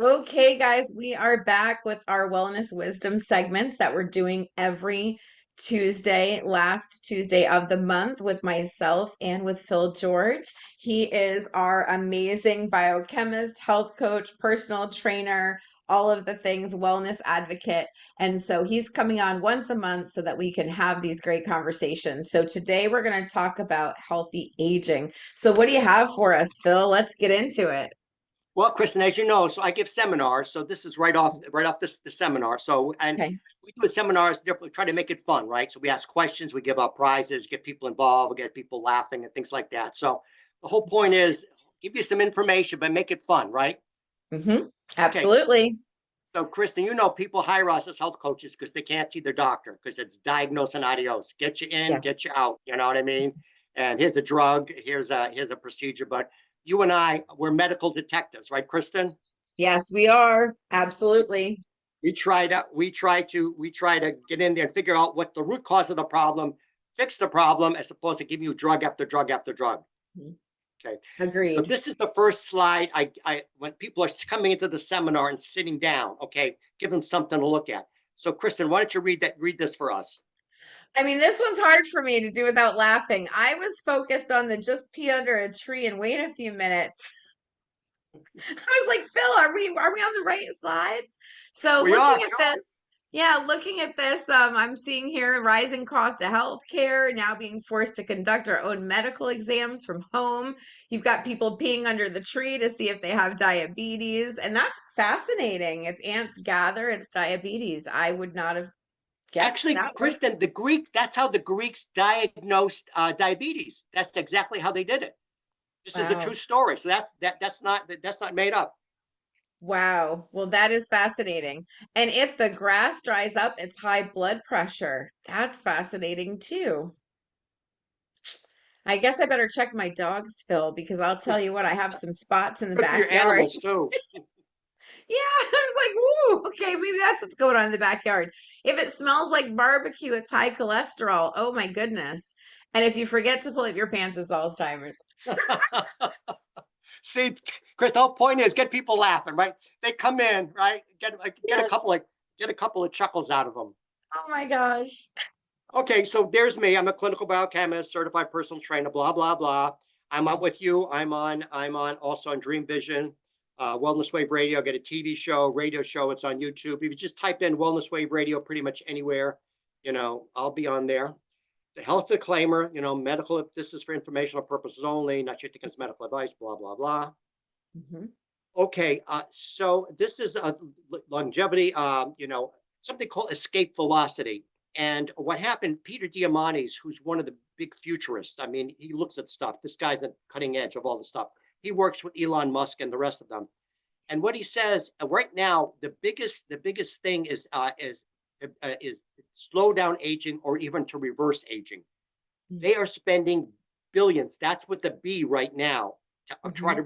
Okay, guys, we are back with our wellness wisdom segments that we're doing every Tuesday, last Tuesday of the month with myself and with Phil George. He is our amazing biochemist, health coach, personal trainer, all of the things, wellness advocate. And so he's coming on once a month so that we can have these great conversations. So today we're going to talk about healthy aging. So what do you have for us, Phil? Let's get into it. Well, Kristin, as you know, so I give seminars. So this is right off this the seminar. So and Okay. we do the seminars, we try to make it fun, right? So we ask questions, we give out prizes, get people involved, we get people laughing and things like that. So the whole point is give you some information, but make it fun, right? Okay. Absolutely. So Kristin, you know people hire us as health coaches because they can't see their doctor because it's diagnose and adios. Get you in, Yes. get you out. You know what I mean? And here's a drug, here's a procedure. But you and I, we're medical detectives, right, Kristin? Yes, we are. Absolutely. We try to get in there and figure out what the root cause of the problem, fix the problem, as opposed to giving you drug after drug after drug. Mhm. Okay. So Agreed. this is the first slide. I when people are coming into the seminar and sitting down, okay, give them something to look at. So Kristin, why don't you read this for us? I mean, this one's hard for me to do without laughing. I was focused on the just pee under a tree and wait a few minutes. I was like, Phil, are we on the right slides? So We looking are. at this, yeah, looking at this, I'm seeing here rising cost of healthcare, now being forced to conduct our own medical exams from home. You've got people peeing under the tree to see if they have diabetes, and that's fascinating. If ants gather, it's diabetes. I would not have guessed Actually, that one. Kristin, that's how the Greeks diagnosed diabetes. That's exactly how they did it. This is a true Wow. story. So that's not made up. Wow. Well, that is fascinating. And if the grass dries up, it's high blood pressure. That's fascinating too. I guess I better check my dogs, Phil, because I'll tell you what, I have some spots in the Good for your backyard. animals too. Yeah, I was like, woo, okay, maybe that's what's going on in the backyard. If it smells like barbecue, it's high cholesterol. Oh my goodness. And if you forget to pull up your pants, it's Alzheimer's. See, Chris, the whole point is get people laughing, right? They come in, right? Get a couple Yes. of get a couple of chuckles out of them. Oh my gosh. Okay, so there's me. I'm a clinical biochemist, certified personal trainer, blah blah blah. I'm on with you. I'm on also on Dreamvision, Wellness Wave Radio. I get a TV show, radio show. It's on YouTube. If you just type in Wellness Wave Radio, pretty much anywhere, I'll be on there. The health disclaimer, medical. If this is for informational purposes only, not your taking as medical advice. Blah blah blah. Mhm. Okay, so this is a longevity, something called escape velocity. And what happened, Peter Diamandis, who's one of the big futurists, I mean, he looks at stuff. This guy's at cutting edge of all the stuff. He works with Elon Musk and the rest of them. And what he says right now, the biggest thing is slow down aging or even to reverse aging. They are spending billions. That's what the B right now to try Mhm.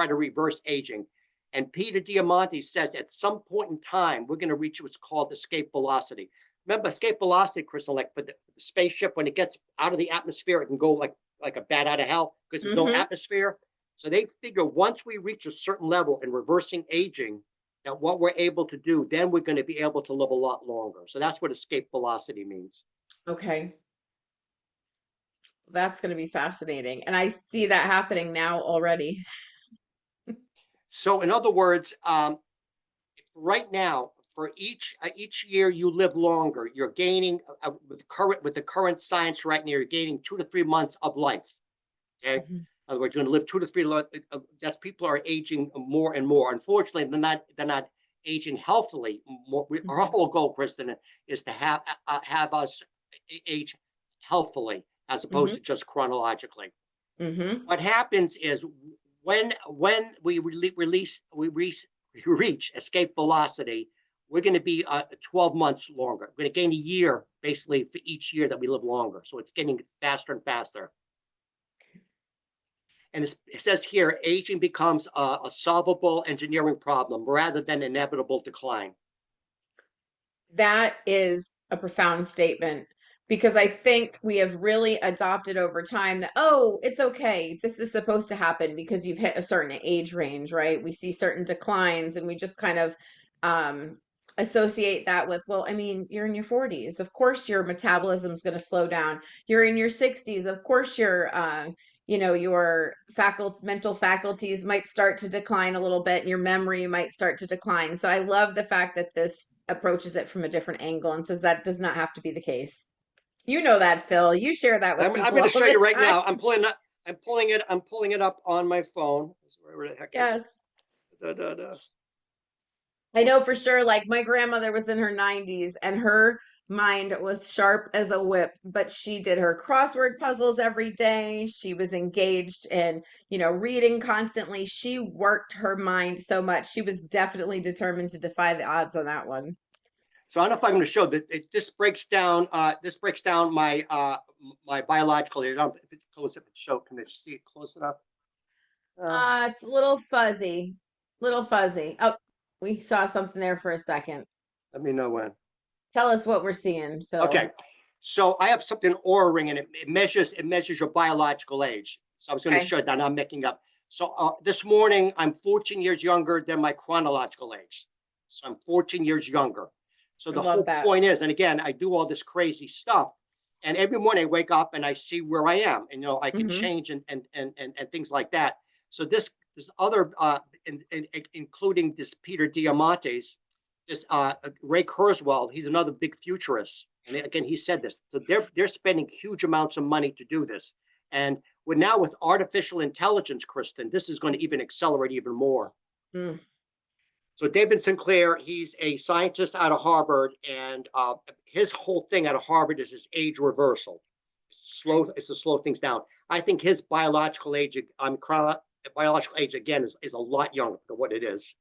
to reverse aging. And Peter Diamandis says at some point in time we're going to reach what's called escape velocity. Remember escape velocity, Crystal, like for the spaceship when it gets out of the atmosphere, it can go like a bat out of hell because there's no Mhm. atmosphere. So they figure once we reach a certain level in reversing aging, that what we're able to do, then we're going to be able to live a lot longer. So that's what escape velocity means. Okay. That's going to be fascinating. And I see that happening now already. So in other words, right now for each year you live longer, you're gaining with the current science right now, you're gaining 2 to 3 months of life. Okay, in Mhm. other words, you're going to live 2 to 3. That's people are aging more and more. Unfortunately, they're not aging healthily. Our Mhm. whole goal, Kristen, is to have us age healthily as opposed Mhm. to just chronologically. Mhm. What happens is when we reach escape velocity, we're going to be 12 months longer. We're going to gain a year basically for each year that we live longer. So it's getting faster and faster. And it says here, aging becomes a solvable engineering problem rather than inevitable decline. That is a profound statement because I think we have really adopted over time that, oh, it's okay. This is supposed to happen because you've hit a certain age range, right? We see certain declines and we just kind of um, associate that with, well, I mean, you're in your 40s. Of course, your metabolism is going to slow down. You're in your 60s. Of course, your mental faculties might start to decline a little bit and your memory might start to decline. So I love the fact that this approaches it from a different angle and says that does not have to be the case. You know that, Phil. You share that with I'm people going to all show the you right time. now. I'm pulling it up on my phone. Where the heck is it? Yes. Da, da, da. I know for sure, like my grandmother was in her 90s and her mind was sharp as a whip, but she did her crossword puzzles every day. She was engaged in, reading constantly. She worked her mind so much. She was definitely determined to defy the odds on that one. So I don't know if I'm going to show that this breaks down. This breaks down my biological age. I don't know if it's close enough to show. Can they see it close enough? Uh, It's a little fuzzy. Little fuzzy. Oh, we saw something there for a second. Let me know when. Tell us what we're seeing, Phil. Okay. So I have something Aura ring, and it measures your biological age. So I was going to Okay. show that. I'm making up. So this morning I'm 14 years younger than my chronological age. So I'm 14 years younger. So I the love whole that. point is, and again, I do all this crazy stuff, and every morning I wake up and I see where I am, and I can Hmm. change and things like that. So this other, including this Peter Diamandis, this Ray Kurzweil, he's another big futurist, and again he said this. So they're spending huge amounts of money to do this, and with artificial intelligence, Kristin, this is going to even accelerate even more. Mm. So David Sinclair, he's a scientist out of Harvard, and his whole thing out of Harvard is his age reversal. It's to slow things down. I think his biological age, biological age again, is a lot younger than what it is.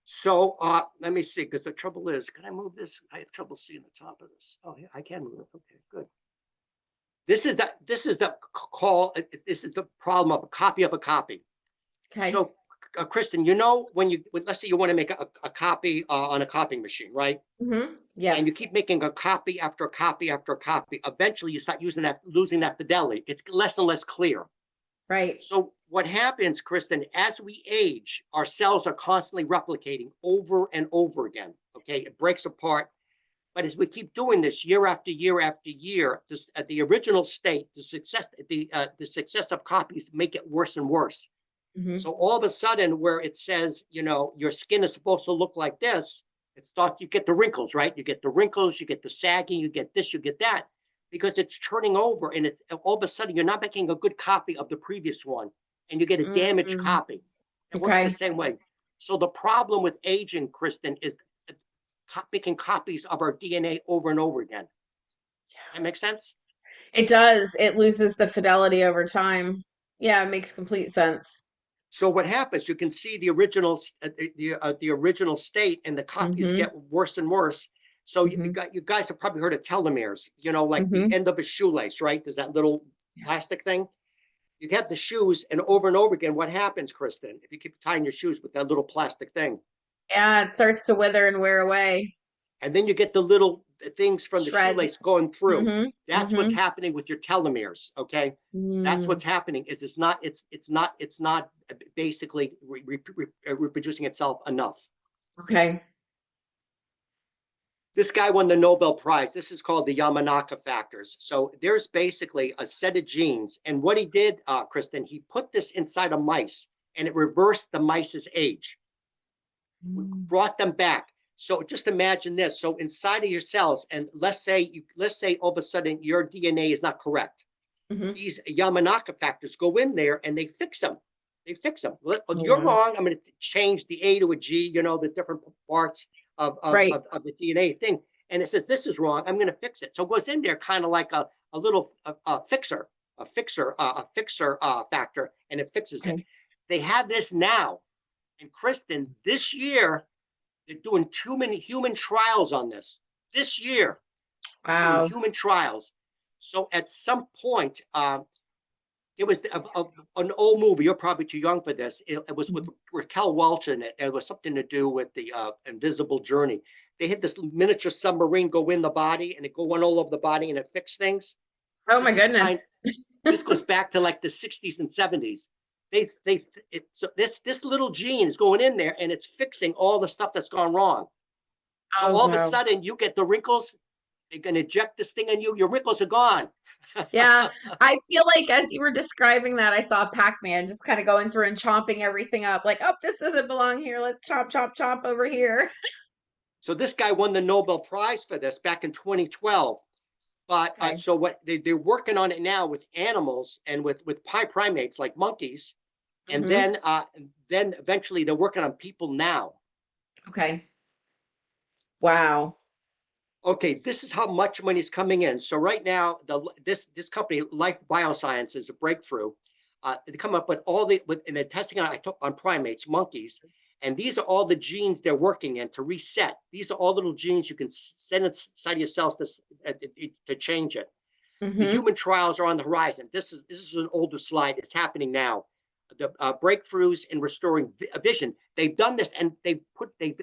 So let me see, because the trouble is, can I move this? I have trouble seeing the top of this. Oh, yeah, I can move it. Okay, good. This is the call. This is the problem of a copy of a copy. Okay. So, Kristin, let's say you want to make a copy on a copying machine, right? And you Yes. keep making a copy after a copy after a copy. Eventually, you start losing that fidelity. It's less and less clear. Right. So what happens, Kristin, as we age, our cells are constantly replicating over and over again. Okay, it breaks apart. But as we keep doing this year after year after year, at the original state, the success of copies make it worse and worse. Hmm. So all of a sudden, where it says, your skin is supposed to look like this, you get the wrinkles, right? You get the wrinkles, you get the sagging, you get this, you get that, because it's turning over, and it's all of a sudden you're not making a good copy of the previous one, and you get a damaged Mm. copy. It works the Okay. same way. So the problem with aging, Kristin, is making copies of our DNA over and over again. That makes sense? It does. It loses the fidelity over time. Yeah, it makes complete sense. So what happens? You can see the original state, and the copies Hmm. get worse and worse. So Hmm. you guys have probably heard of telomeres. Like the Hmm. end of a shoelace, right? There's that little plastic thing. You have the shoes, and over again, what happens, Kristin? If you keep tying your shoes with that little plastic thing, Yeah, it starts to wither and wear away. and then you get the little things from the shoelace Shreds. going through. Hmm. That's what's Hmm. happening with your telomeres. Okay, that's Mm. what's happening. It's not basically reproducing itself enough. Okay. This guy won the Nobel Prize. This is called the Yamanaka factors. So there's basically a set of genes, and what he did, Kristin, he put this inside of mice, and it reversed the mice's age, Mm. brought them back. So just imagine this. So inside of your cells, and let's say all of a sudden your DNA is not correct. Hmm. These Yamanaka factors go in there and they fix them. They fix them. Oh, You're wow. wrong. I'm going to change the A to a G. The different parts Right. of the DNA thing. And it says this is wrong. I'm going to fix it. So it goes in there kind of like a little fixer factor, and it fixes it. Okay. They have this now, and Kristin, this year they're doing too many human trials on this. This year, they're doing Wow. human trials. So at some point, It was an old movie. You're probably too young for this. It was with Mhm. Raquel Welch in it. It was something to do with the invisible journey. They had this miniature submarine go in the body and it go all over the body and it fixed things. Oh my This is goodness. this goes back to like the 60s and 70s. So this little gene is going in there and it's fixing all the stuff that's gone wrong. So Oh all of a wow. sudden you get the wrinkles. They're gonna inject this thing in you. Your wrinkles are gone. Yeah, I feel like as you were describing that, I saw Pac-Man just kind of going through and chomping everything up. Like, oh, this doesn't belong here. Let's chomp, chomp, chomp over here. So this guy won the Nobel Prize for this back in 2012. But Okay. so what they're working on it now with animals and with primates like monkeys, and Hmm. then eventually they're working on people now. Okay. Wow. Okay, this is how much money is coming in. So right now, this company, Life Bioscience, is a breakthrough. They come up with all the and they're testing on primates, monkeys, and these are all the genes they're working in to reset. These are all little genes you can send inside your cells to change it. The Hmm. human trials are on the horizon. This is an older slide. It's happening now. The breakthroughs in restoring vision. They've done this, and they've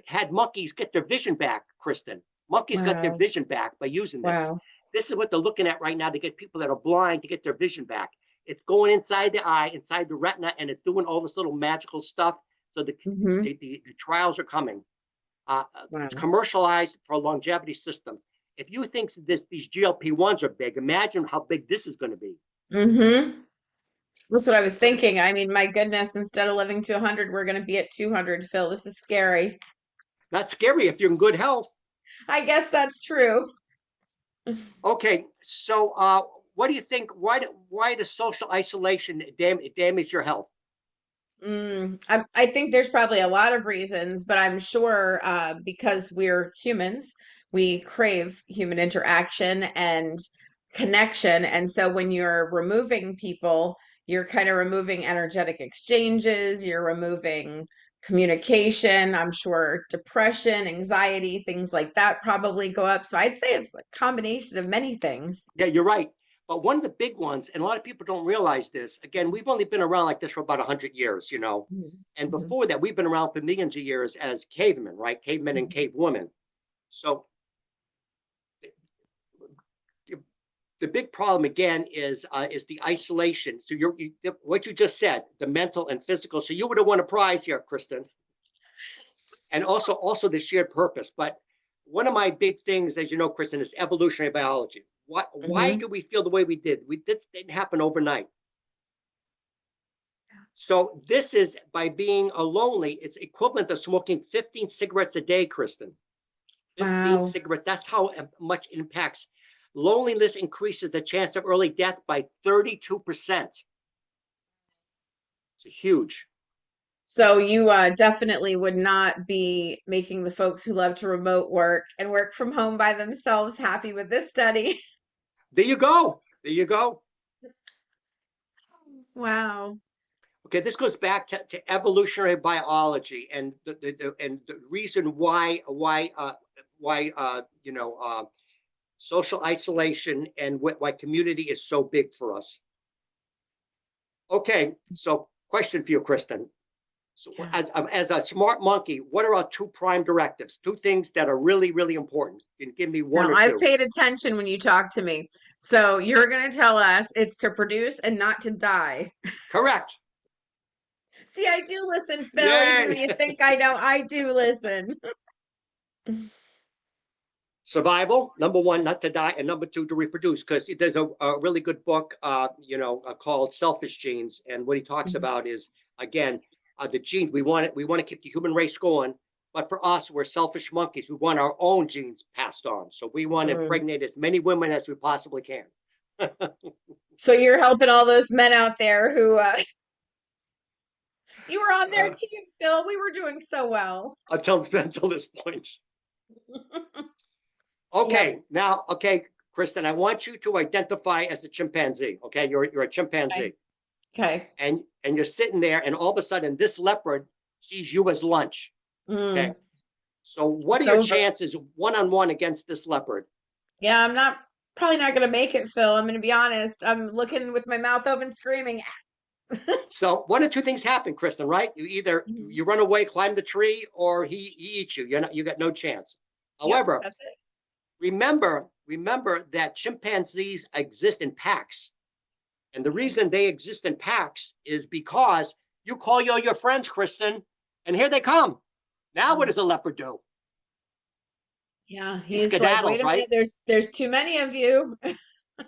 had monkeys get their vision back. Kristin, monkeys got their Wow. vision back by using this. Wow. This is what they're looking at right now to get people that are blind to get their vision back. It's going inside the eye, inside the retina, and it's doing all this little magical stuff. So Hmm. the trials are coming. It's Wow. commercialized for longevity systems. If you think these GLP-1s are big, imagine how big this is going to be. Hmm. That's what I was But thinking. I mean, my goodness, instead of living to 100, we're going to be at 200, Phil. This is scary. not scary if you're in good health. I guess that's true. Okay, so what do you think? Why does social isolation damage your health? I think there's probably a lot of reasons, but I'm sure because we're humans, we crave human interaction and connection. And so when you're removing people, you're kind of removing energetic exchanges, you're removing communication. I'm sure depression, anxiety, things like that probably go up. So I'd say it's a combination of many things. Yeah, you're right. But one of the big ones, and a lot of people don't realize this. Again, we've only been around like this for about 100 years, Mhm. and Mhm. before that, we've been around for millions of years as cavemen, right? Cavemen and Mhm. cave women. So the big problem again is the isolation. So what you just said, the mental and physical. So you would have won a prize here, Kristin, and also the shared purpose. But one of my big things, as you know, Kristin, is evolutionary biology. Why Mhm. do we feel the way we did? This didn't happen overnight. So this is by being a lonely. It's equivalent to smoking 15 cigarettes a day, Kristin. 15 Wow. cigarettes. That's how much it impacts. Loneliness increases the chance of early death by 32%. It's huge. So you definitely would not be making the folks who love to remote work and work from home by themselves happy with this study. There you go. There you go. Wow. Okay, this goes back to evolutionary biology and the reason why social isolation and why community is so big for us. Okay, so question for you, Kristin. So Yeah. as a smart monkey, what are our two prime directives? Two things that are really, really important. You can give me one Now, or I've two. paid attention when you talk to me. So you're going to tell us it's to produce and not to die. Correct. See, I do listen, Phil, even when Yay. you think I don't, I do listen. Survival, number one, not to die, and number two, to reproduce. Because there's a really good book, called Selfish Genes, and what he talks about is again the genes. We want to keep the human race going, but for us, we're selfish monkeys. We want our own genes passed on, so we want to Mm. impregnate as many women as we possibly can. So you're helping all those men out there who you were on their uh, team, Phil. We were doing so well. until this point. Yep. Okay, Kristin, I want you to identify as a chimpanzee. Okay, you're a Okay. chimpanzee. Okay. And you're sitting there, and all of a sudden, this leopard sees you as lunch. Okay, Mm. so what are It's your over. chances one on one against this leopard? Yeah, I'm not. probably not going to make it, Phil. I'm going to be honest. I'm looking with my mouth open, screaming. So one of two things happen, Kristen, right? You either Mhm. you run away, climb the tree, or he eats you. You got no chance. Yep, However, that's it. remember that chimpanzees exist in packs. And the Okay. reason they exist in packs is because you call all your friends, Kristen, and here they come. Now what Mm. does a leopard do? Yeah, He he's like, wait skedaddles, a minute, right? there's too many of you.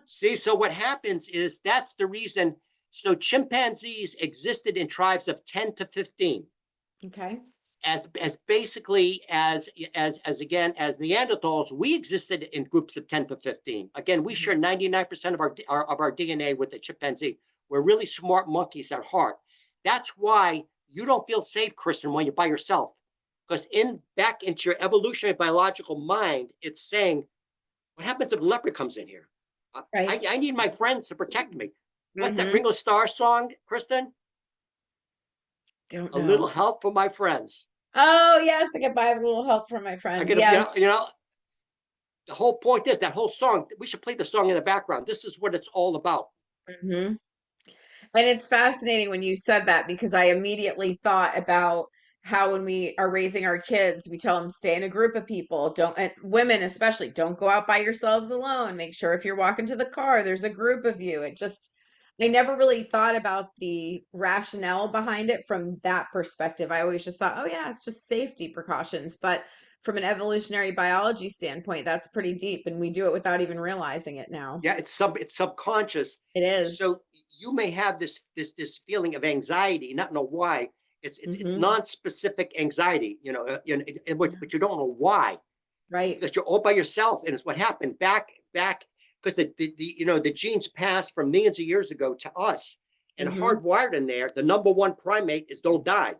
See, so what happens is that's the reason. So chimpanzees existed in tribes of 10 to 15 Okay. as basically as again as Neanderthals, we existed in groups of 10 to 15. Again, we Mhm. share 99% of our DNA with the chimpanzee. We're really smart monkeys at heart. That's why you don't feel safe, Kristen, when you're by yourself. Because in back into your evolutionary biological mind, it's saying, what happens if a leopard comes in here? Right. I need my friends to protect me. What's that Mm-hmm. Ringo Starr song, Kristen? Don't A little know. help from my friends. Oh, yes, I get by with a little help from my I friends. get, Yes. the whole point is that whole song. We should play the song in the background. This is what it's all about. Mm-hmm. And it's fascinating when you said that because I immediately thought about how when we are raising our kids, we tell them stay in a group of people. Don't, and women especially, don't go out by yourselves alone. Make sure if you're walking to the car, there's a group of you. It just, I never really thought about the rationale behind it from that perspective. I always just thought, oh yeah, it's just safety precautions. But from an evolutionary biology standpoint, that's pretty deep, and we do it without even realizing it now. Yeah, it's subconscious. It is. So you may have this feeling of anxiety, not know why. It's Mm-hmm. non-specific anxiety, Yeah. but you don't know why Right. because you're all by yourself. And it's what happened back because the genes passed from millions of years ago to us and Mm-hmm. hardwired in there. The number one primate is don't die.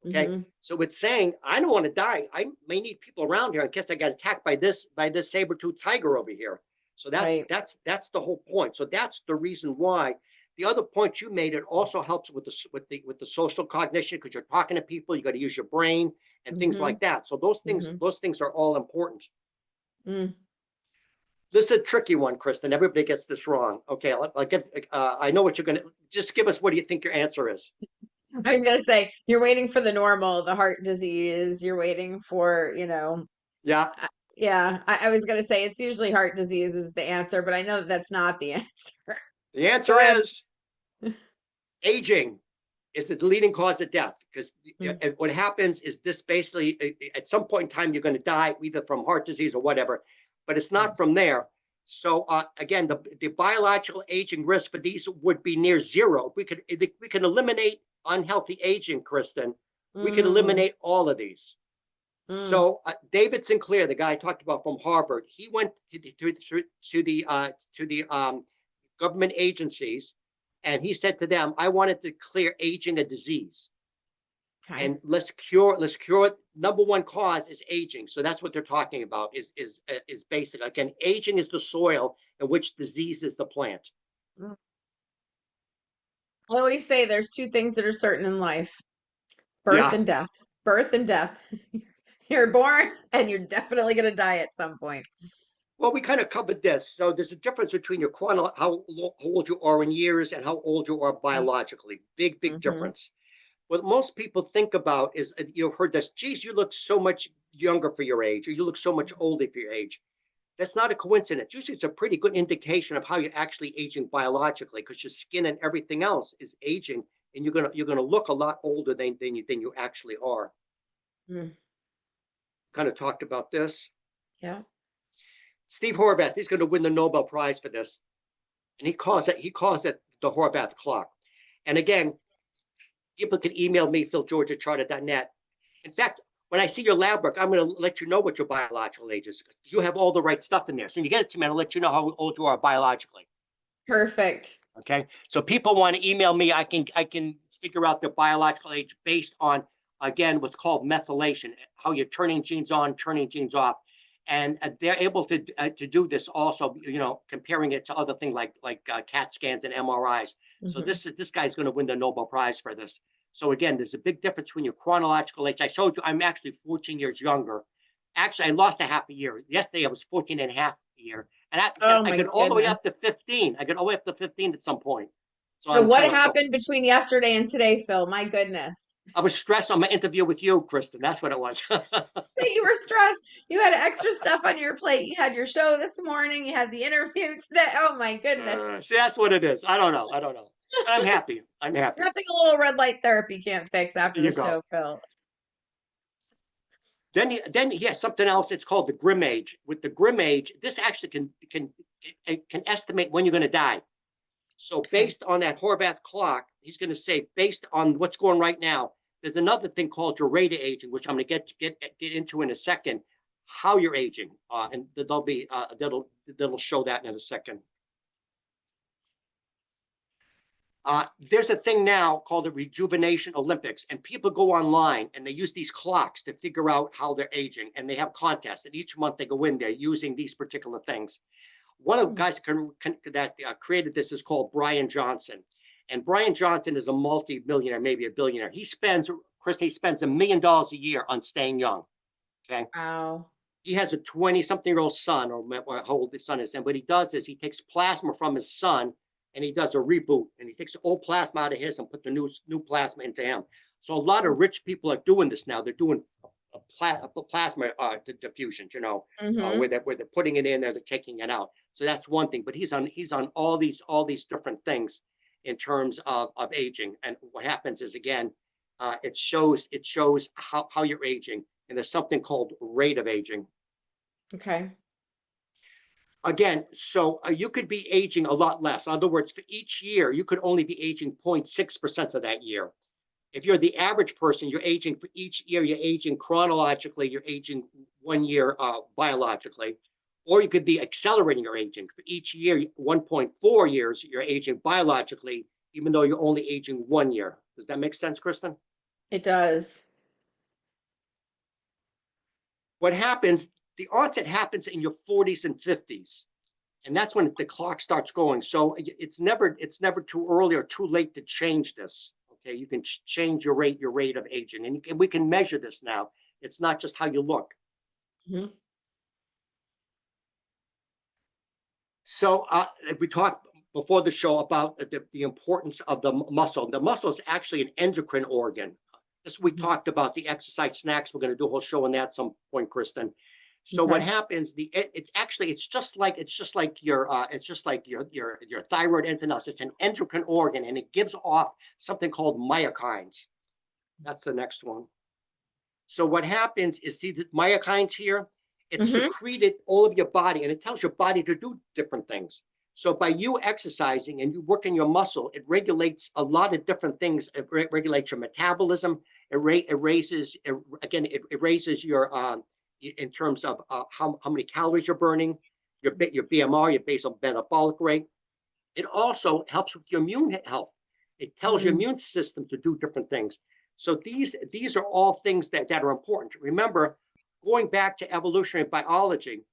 Okay, Mm-hmm. so it's saying I don't want to die. I may need people around here in case I got attacked by this saber-toothed tiger over here. So Right. that's the whole point. So that's the reason why. The other point you made, it also helps with the social cognition because you're talking to people. You got to use your brain and things Mm-hmm. like that. So Mm-hmm. those things are all important. Mm. This is a tricky one, Kristen. Everybody gets this wrong. Okay, I know what you're gonna. Just give us what do you think your answer is? I was gonna say you're waiting for the normal, the heart disease. You're waiting for, Yeah, yeah. I was gonna say it's usually heart disease is the answer, but I know that that's not the answer. the Go answer ahead. is aging is the leading cause of death because Mm. what happens is this basically at some point in time you're going to die either from heart disease or whatever, but it's Mm. not from there. So again, the biological aging risk for these would be near zero if we can eliminate unhealthy aging, Kristen. We can Mm. eliminate all of these. Mm. So David Sinclair, the guy I talked about from Harvard, he went to the government agencies, and he said to them, "I wanted to clear aging a disease, Okay. and let's cure. Number one cause is aging, so that's what they're talking about. Is basic again. Aging is the soil, in which disease is the plant. Mm. I always say there's two things that are certain in life: birth Yeah. and death. Birth and death. You're born and you're definitely gonna die at some point. Well, we kind of covered this. So there's a difference between your how old you are in years and how old you are biologically. Big Mm-hmm. difference. What most people think about is you've heard this, geez, you look so much younger for your age, or you look so much older for your age. That's not a coincidence. Usually it's a pretty good indication of how you're actually aging biologically because your skin and everything else is aging and you're gonna look a lot older than you actually are. Mm. Kind of talked about this. Yeah. Steve Horvath, he's gonna win the Nobel Prize for this. And he calls it the Horvath clock. And again, people can email me, philgeorge@charter.net. In fact, when I see your lab work, I'm going to let you know what your biological age is. You have all the right stuff in there. So when you get it to me, I'll let you know how old you are biologically. Perfect. Okay. So people want to email me. I can figure out their biological age based on again what's called methylation, how you're turning genes on, turning genes off, and they're able to do this also. Comparing it to other things like CAT scans and MRIs. So Mm-hmm. this guy's going to win the Nobel Prize for this. So again, there's a big difference between your chronological age. I showed you I'm actually 14 years younger. Actually, I lost a half a year. Yesterday I was 14 and a half a year. And Oh I my get all the way up to goodness. 15. I get all the way up to 15 at some point. So So I'm what kind of like, oh, happened between yesterday and today, Phil? My goodness. I was stressed on my interview with you, Kristin. That's what it was. Hey, you were stressed. You had extra stuff on your plate. You had your show this morning. You had the interview today. Oh my goodness. See, that's what it is. I don't know. I don't know. But I'm happy. I'm happy. Nothing a little red light therapy can't fix after There the you go. show, Phil. Then he has something else. It's called the grim age. With the grim age, this actually can estimate when you're going to die. So Okay. based on that Horvath clock, he's going to say, based on what's going right now, there's another thing called your rate of aging, which I'm going to get into in a second, how you're aging, and there'll be that'll show that in a second. There's a thing now called the Rejuvenation Olympics, and people go online and they use these clocks to figure out how they're aging, and they have contests. And each month they go in there using these particular things. One of the Hmm. guys that created this is called Brian Johnson, and Brian Johnson is a multi-millionaire, maybe a billionaire. He spends $1 million a year on staying young. Okay, Wow. he has a 20-something-year-old son, or how old his son is. And what he does is he takes plasma from his son and he does a reboot, and he takes the old plasma out of his and put the new plasma into him. So a lot of rich people are doing this now. They're doing a plasma diffusions, Mm-hmm. where they're putting it in there, they're taking it out. So that's one thing. But he's on all these different things in terms of aging. And what happens is, again, it shows how you're aging, and there's something called rate of aging. Okay. Again, so you could be aging a lot less. In other words, for each year, you could only be aging 0.6% of that year. If you're the average person, you're aging for each year, you're aging chronologically, you're aging 1 year biologically. Or you could be accelerating your aging. For each year, 1.4 years, you're aging biologically, even though you're only aging 1 year. Does that make sense, Kristin? It does. What happens, the onset happens in your 40s and 50s. And that's when the clock starts going. So it's never too early or too late to change this. Okay, you can change your rate of aging, and we can measure this now. It's not just how you look. Mhm. So we talked before the show about the importance of the muscle. The muscle is actually an endocrine organ. This we talked about the exercise snacks. We're going to do a whole show on that at some point, Kristin. So what Okay. happens? It's just like your thyroid enteros. It's an endocrine organ, and it gives off something called myokines. That's the next one. So what happens is, see the myokines here? It's Mm-hmm. secreted all of your body, and it tells your body to do different things. So by you exercising and you working your muscle, it regulates a lot of different things. It regulates your metabolism. It raises it raises your in terms of how many calories you're burning, your BMR, your basal metabolic rate. It also helps with your immune health. It tells your Mm-hmm. immune system to do different things. So these are all things that are important. Remember, going back to evolutionary biology.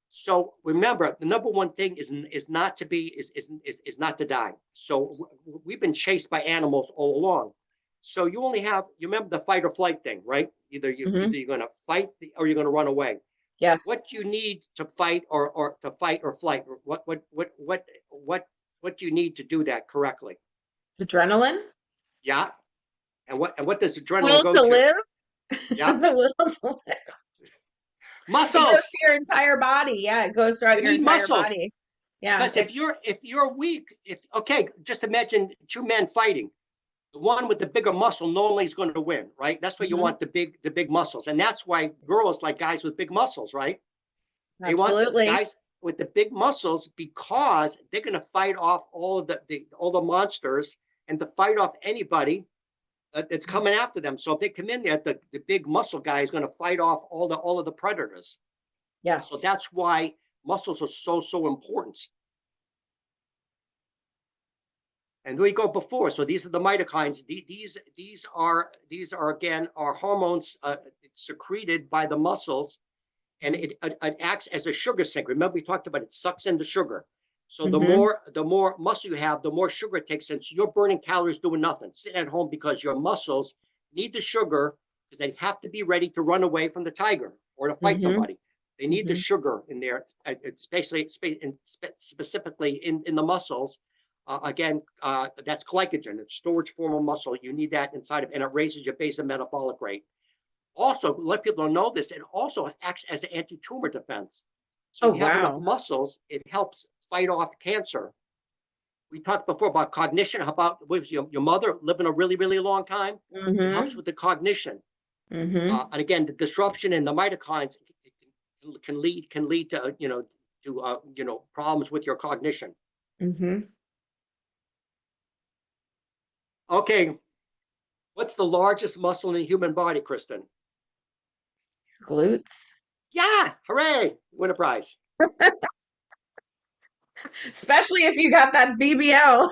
So remember, the number one thing is not to be is not to die. So we've been chased by animals all along. So you remember the fight or flight thing, right? Mm-hmm. Either you're going to fight or you're going to run away. Yes. What do you need to fight or flight? What do you need to do that correctly? Adrenaline? Yeah. And what does adrenaline Will go to to? live? Yeah. The will to live. It goes Muscles. to your entire body. Yeah, it goes throughout You your need entire muscles. body. Yeah. Because if you're weak, if okay, just imagine two men fighting. The one with the bigger muscle normally is going to win, right? That's why you Mhm. want the big muscles. And that's why girls like guys with big muscles, right? They want the Absolutely. guys with the big muscles because they're going to fight off all of all the monsters, and to fight off anybody that's coming after them. So if they come in there, the big muscle guy is going to fight off all of the predators. So Yes. that's why muscles are so important. And we go before. So these are the mitochondria. These are again are hormones secreted by the muscles, and it acts as a sugar sink. Remember we talked about it sucks in the sugar. So the Mm-hmm. more the more muscle you have, the more sugar it takes in. So you're burning calories doing nothing, sitting at home, because your muscles need the sugar because they have to be ready to run away from the tiger or to fight Mm-hmm. somebody. They need the Hmm. sugar in there, especially specifically in the muscles. Again, that's glycogen. It's storage form of muscle. You need that inside of, and it raises your basal metabolic rate. Also, let people know this. It also acts as an anti-tumor defense. So Oh, if you have enough wow. muscles, it helps fight off cancer. We talked before about cognition. How about with your mother living a really, really long time? It helps Hmm. with the cognition. Hmm. And again, the disruption in the mitochondrions can lead to problems with your cognition. Hmm. Okay, what's the largest muscle in the human body, Kristen? Glutes. Yeah, hooray! Win a prize. Especially if you got that BBL.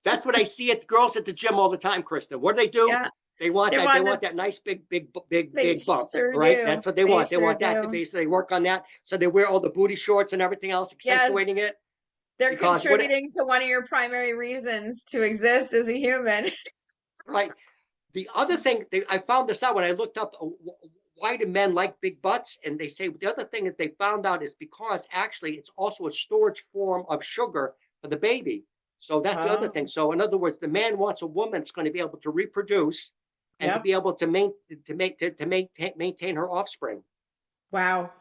That's what I see at the girls at the gym all the time, Kristen. What do they do? Yeah. They want They that. They want to, want that nice they big bump. sure All right, do. that's what they They want. They sure want that to do. be. So they work on that. So they wear all the booty shorts and everything else, Yes, accentuating it. they're Because what? contributing to one of your primary reasons to exist as a human. Right. The other thing I found this out when I looked up why do men like big butts, and they say the other thing that they found out is because actually it's also a storage form of sugar for the baby. So that's the other thing. Oh, So in other words, the man wants a woman that's going to be able to reproduce and to yep. be able to maintain her offspring. Wow.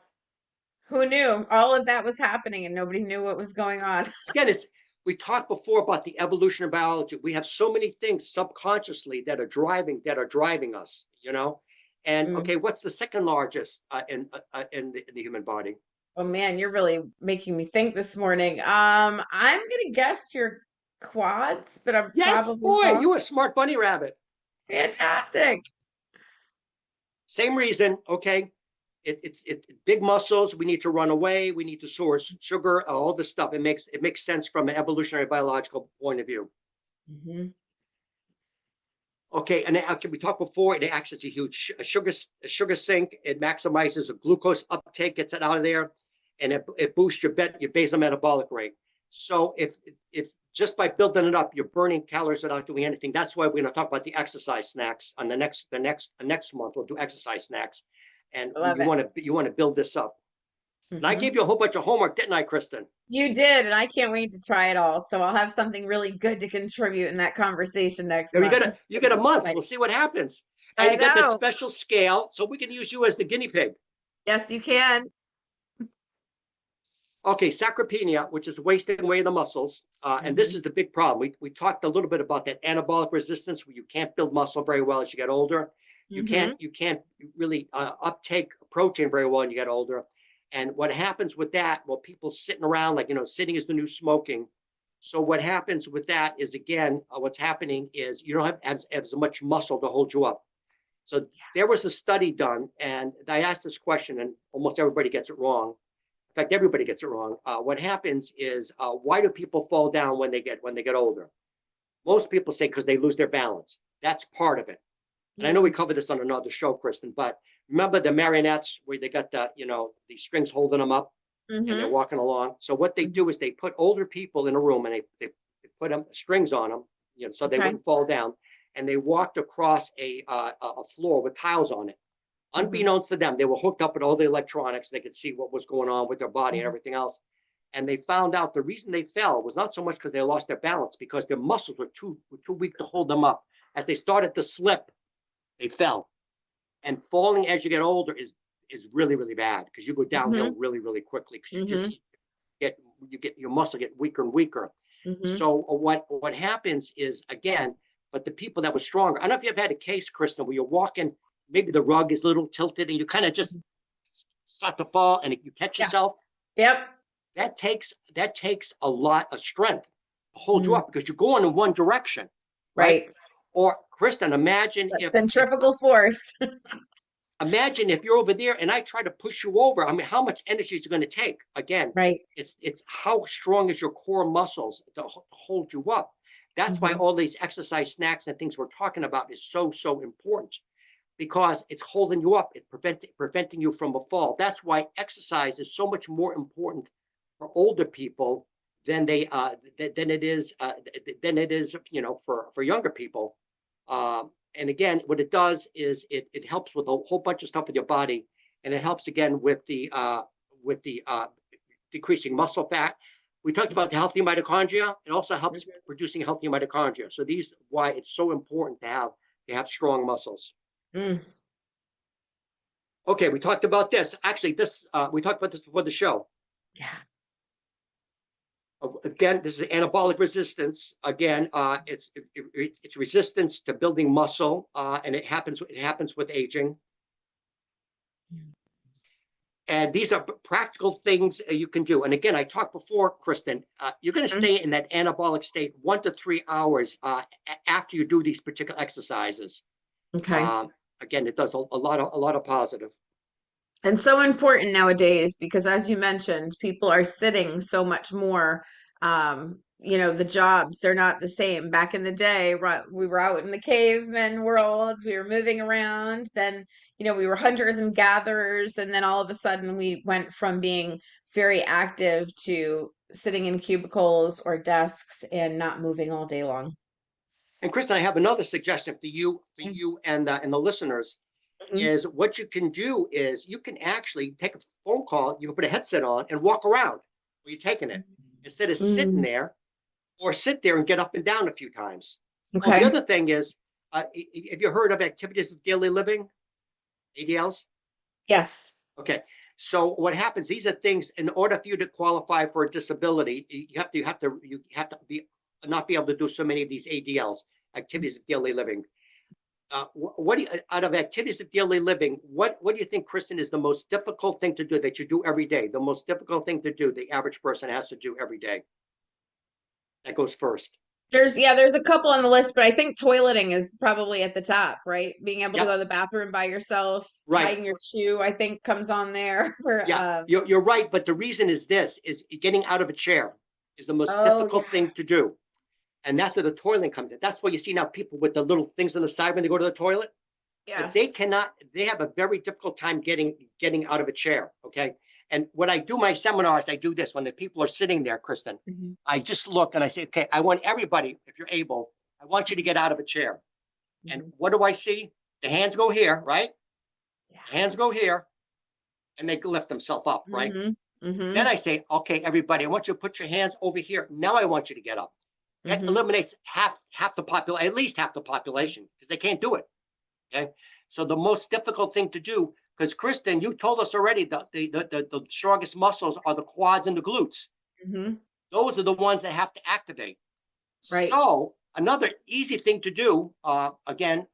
Who knew all of that was happening and nobody knew what was going on? Again, it's we talked before about the evolution of biology. We have so many things subconsciously that are driving us, you know. And Mm. okay, what's the second largest in the human body? Oh man, you're really making me think this morning. I'm gonna guess your quads, but I'm Yes, probably boy, wrong. you a smart bunny rabbit. Fantastic. Same reason, okay. It's big muscles. We need to run away. We need to source sugar. All this stuff. It makes sense from an evolutionary biological point of view. Hmm. Okay, and okay, we talked before. It acts as a huge sugar sink. It maximizes the glucose uptake, gets it out of there, and it boosts your basal metabolic rate. So if just by building it up, you're burning calories without doing anything. That's why we're going to talk about the exercise snacks on the next month. We'll do exercise snacks, and I love it. you want to build this up. And I Hmm. gave you a whole bunch of homework, didn't I, Kristen? You did, and I can't wait to try it all. So I'll have something really good to contribute in that conversation next Now month. This is you gonna get a be month. We'll exciting. see what happens. And I you got that know. special scale, so we can use you as the guinea pig. Yes, you can. Okay, sarcopenia, which is wasting away the muscles, and this Hmm. is the big problem. We talked a little bit about that anabolic resistance, where you can't build muscle very well as you get older. Hmm. You can't really uptake protein very well when you get older. And what happens with that? Well, people sitting around like sitting is the new smoking. So what happens with that is again, what's happening is you don't have as much muscle to hold you up. So there was a study done, and I asked this question, and almost everybody gets it wrong. In fact, everybody gets it wrong. What happens is, why do people fall down when they get older? Most people say because they lose their balance. That's part of it. And I know we Mm. covered this on another show, Kristen, but remember the marionettes where they got the strings holding them up and they're Hmm. walking along. So what they Hmm. do is they put older people in a room and they put them strings on them, so they Okay. wouldn't fall down. And they walked across a floor with tiles on it. Hmm. Unbeknownst to them, they were hooked up with all the electronics. They could see what was going on with their body and Hmm. everything else. And they found out the reason they fell was not so much because they lost their balance, because their muscles were too weak to hold them up. As they started to slip, they fell. And falling as you get older is really, really bad because you go downhill Hmm. really, really quickly because Hmm. get you get your muscle get weaker and weaker. Hmm. So what happens is again, but the people that were stronger. I don't know if you've had a case, Kristen, where you're walking, maybe the rug is a little tilted and you kind of just start to fall and you catch Yeah. yourself. Yep. That takes a lot of strength to hold you Mm. up because you're going in one direction, right? Right. Or Kristen, That centrifugal force. imagine if you're over there and I try to push you over. I mean, how much energy is it going to take? Again, Right. it's how strong is your core muscles to hold you up. That's why Hmm. all these exercise snacks and things we're talking about is so important because it's holding you up, it's preventing you from a fall. That's why exercise is so much more important for older people than they than it is for younger people. And again, what it does is it helps with a whole bunch of stuff with your body. and it helps again with the decreasing muscle fat. We talked about the healthy mitochondria. It also helps producing healthy mitochondria. So these why it's so important to have strong muscles. Mm. Okay, we talked about this. Actually, this we talked about this before the show. Yeah. Again, this is anabolic resistance. Again, it's resistance to building muscle, and it happens with aging. And these are practical things you can do. And again, I talked before, Kristin, you're going to stay in that anabolic state 1 to 3 hours after you do these particular exercises. Okay. Again, it does a lot of positive. And so important nowadays because, as you mentioned, people are sitting so much more. The jobs, they're not the same. Back in the day, we were out in the caveman worlds, we were moving around. Then, we were hunters and gatherers. And then all of a sudden, we went from being very active to sitting in cubicles or desks and not moving all day long. And Kristin, I have another suggestion for you and the listeners. Mhm. Is what you can do is you can actually take a phone call, you can put a headset on and walk around where you're taking it instead of sitting Mm. there, or sit there and get up and down a few times. Oh, the Okay. other thing is, have you heard of activities of daily living, ADLs? Yes. Okay. So what happens, these are things, in order for you to qualify for a disability, you have to be not be able to do so many of these ADLs, activities of daily living. What do you, out of activities of daily living, what do you think, Kristin, is the most difficult thing to do that you do every day? The most difficult thing to do the average person has to do every day. That goes first. There's a couple on the list, but I think toileting is probably at the top, right? Being able to go Yep. to the bathroom by yourself, Right. tying your shoe, I think comes on there. For Yeah. You're right. But the reason is this: is getting out of a chair is the most oh difficult yeah, thing to do, and that's where the toilet comes in. That's why you see now people with the little things on the side when they go to the toilet. But they yes. cannot. They have a very difficult time getting out of a chair. Okay. And when I do my seminars, I do this when the people are sitting there, Kristin. Hmm. I just look and I say, okay, I want everybody, if you're able, I want you to get out of a chair. And Hmm. what do I see? The hands go here, right? Yeah. The hands go here, and they lift themselves up, right? Hmm. Then Hmm. I say, okay, everybody, I want you to put your hands over here. Now I want you to get up. That Hmm. eliminates half the population, at least half the population, because they can't do it. Okay. So the most difficult thing to do, because Kristin, you told us already the strongest muscles are the quads and the glutes. Hmm. Those are the ones that have to activate. Right. So another easy thing to do, again,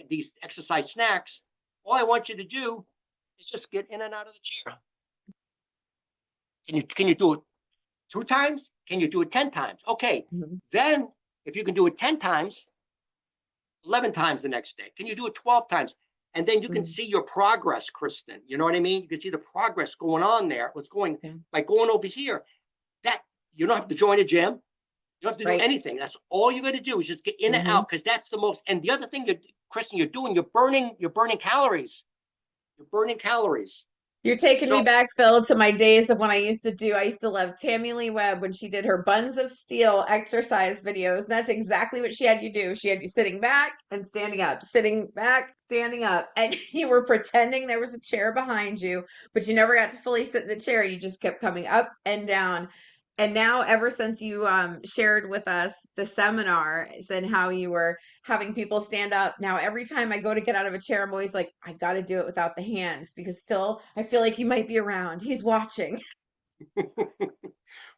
these exercise snacks, all I want you to do is just get in and out of the chair. Can you do it 2 times? Can you do it 10 times? Okay. Hmm. Then if you can do it 10 times, 11 times the next day. Can you do it 12 times? And then you can Hmm. see your progress, Kristin. You know what I mean? You can see the progress going on there. What's going Yeah. by going over here. That you don't have to join a gym. You don't have to do Right. anything. That's all you got to do is just get in and Hmm. out, because that's the most. And the other thing, Kristin, you're burning calories. You're burning calories. You're taking me So back, Phil, to my days of when I used to love Tammy Lee Webb when she did her Buns of Steel exercise videos. And that's exactly what she had you do. She had you sitting back and standing up, sitting back, standing up. And you were pretending there was a chair behind you, but you never got to fully sit in the chair. You just kept coming up and down. And now, ever since you shared with us the seminar and how you were having people stand up. Now, every time I go to get out of a chair, I'm always like, I got to do it without the hands because Phil, I feel like you might be around. He's watching.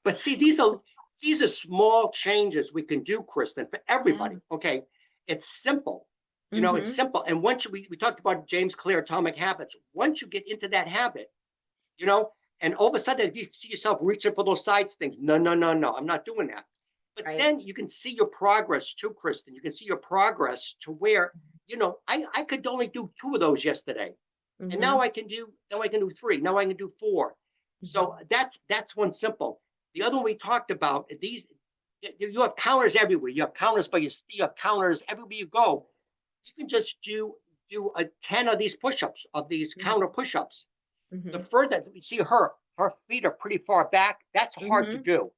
but see, these are small changes we can do, Kristin, for Yeah. everybody. Okay. It's simple. It's Mm-hmm. simple. And once we talked about James Clear atomic habits, once you get into that habit, you know, and all of a sudden, if you see yourself reaching for those sides things, no, no, no, no, I'm not doing that. But Right. then you can see your progress too, Kristin. You can see your progress to where, I could only do 2 of those yesterday. And Mm-hmm. now I can do 3. Now I can do 4. So Mm-hmm. that's one simple. The other one we talked about, these you have counters everywhere. You have counters you have counters everywhere you go. You can just do a 10 of these push-ups, of these counter push-ups. The Mm-hmm. further you see her feet are pretty far back. That's hard to Mm-hmm. do.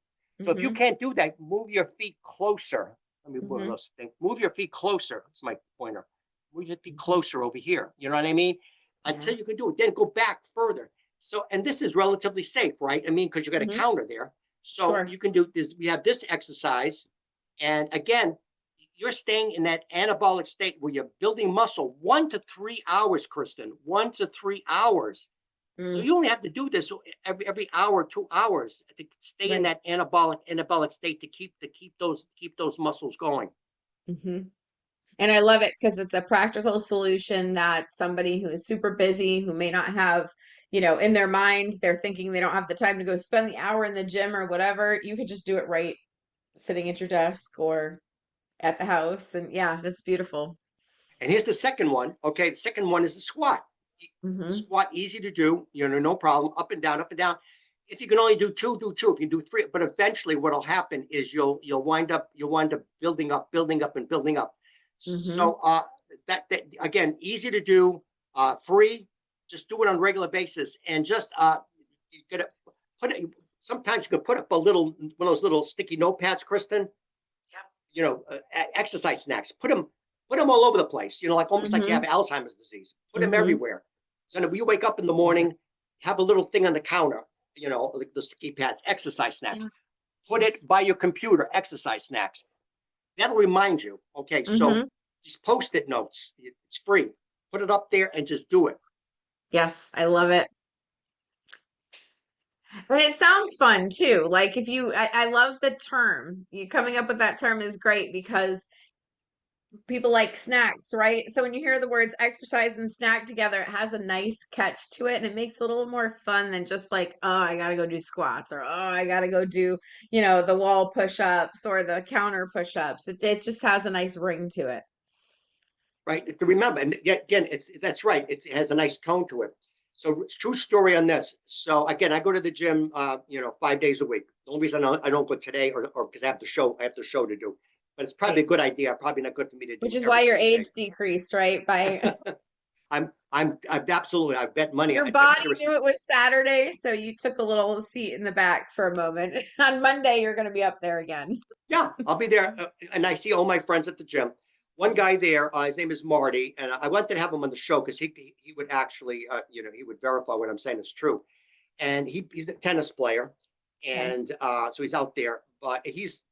So if you Mm-hmm. can't do that, move your feet closer. Let me move Mm-hmm. this thing. Move your feet closer. That's my pointer. Move your feet closer over here. You know what I mean? Yeah. until you can do it. Then go back further. So, and this is relatively safe, right? I mean, because you got a Hmm. counter there. So Sure. you can do this. We have this exercise. And again, you're staying in that anabolic state where you're building muscle 1 to 3 hours, Kristin, 1 to 3 hours. So Mm, you only have to do this every hour, 2 hours to stay in right. that anabolic state to keep those muscles going. Hmm. And I love it because it's a practical solution that somebody who is super busy, who may not have, in their mind, they're thinking they don't have the time to go spend the hour in the gym or whatever. You could just do it right sitting at your desk or at the house. And yeah, that's beautiful. And here's the second one. Okay, the second one is the squat. Hmm. Squat, easy to do, no problem. Up and down, up and down. If you can only do two, do two. If you do three, but eventually, what'll happen is you'll wind up building up, and building up. Hmm. So that again, easy to do, free. Just do it on a regular basis, and just you gotta put it. Sometimes you can put up one of those little sticky notepads, Kristen. Exercise snacks. Put them all over the place. Like almost like you have Hmm. Alzheimer's disease. Put them Hmm. everywhere. So when you wake up in the Love it. morning, have a little thing on the counter. Like the ski pads, exercise snacks. Yeah. Put Yes. it by your computer, exercise snacks. That'll remind you. Okay, so Hmm. these post-it notes. It's free. Put it up there and just do it. Yes, I love it. And it sounds fun too. Like I love the term. You coming up with that term is great because people like snacks, right? So when you hear the words exercise and snack together, it has a nice catch to it and it makes it a little more fun than just like, oh, I gotta go do squats or oh, I gotta go do, the wall push-ups or the counter push-ups. It just has a nice ring to it. Right? To remember, and again, that's right. It has a nice tone to it. So true story on this. So again, I go to the gym, 5 days a week. The only reason I don't go today, or because I have the show to do, but it's probably Right. a good idea. Probably not good for me to Which do is why every your single day. age decreased, right? By I'm absolutely. I bet money. your I bet body seriously. knew it was Saturday, so you took a little seat in the back for a moment. On Monday, you're going to be up there again. Yeah, I'll be there, and I see all my friends at the gym. One guy there, his name is Marty, and I wanted to have him on the show because he would actually, he would verify what I'm saying is true. And he's a tennis player, Okay. and so he's out there, but he's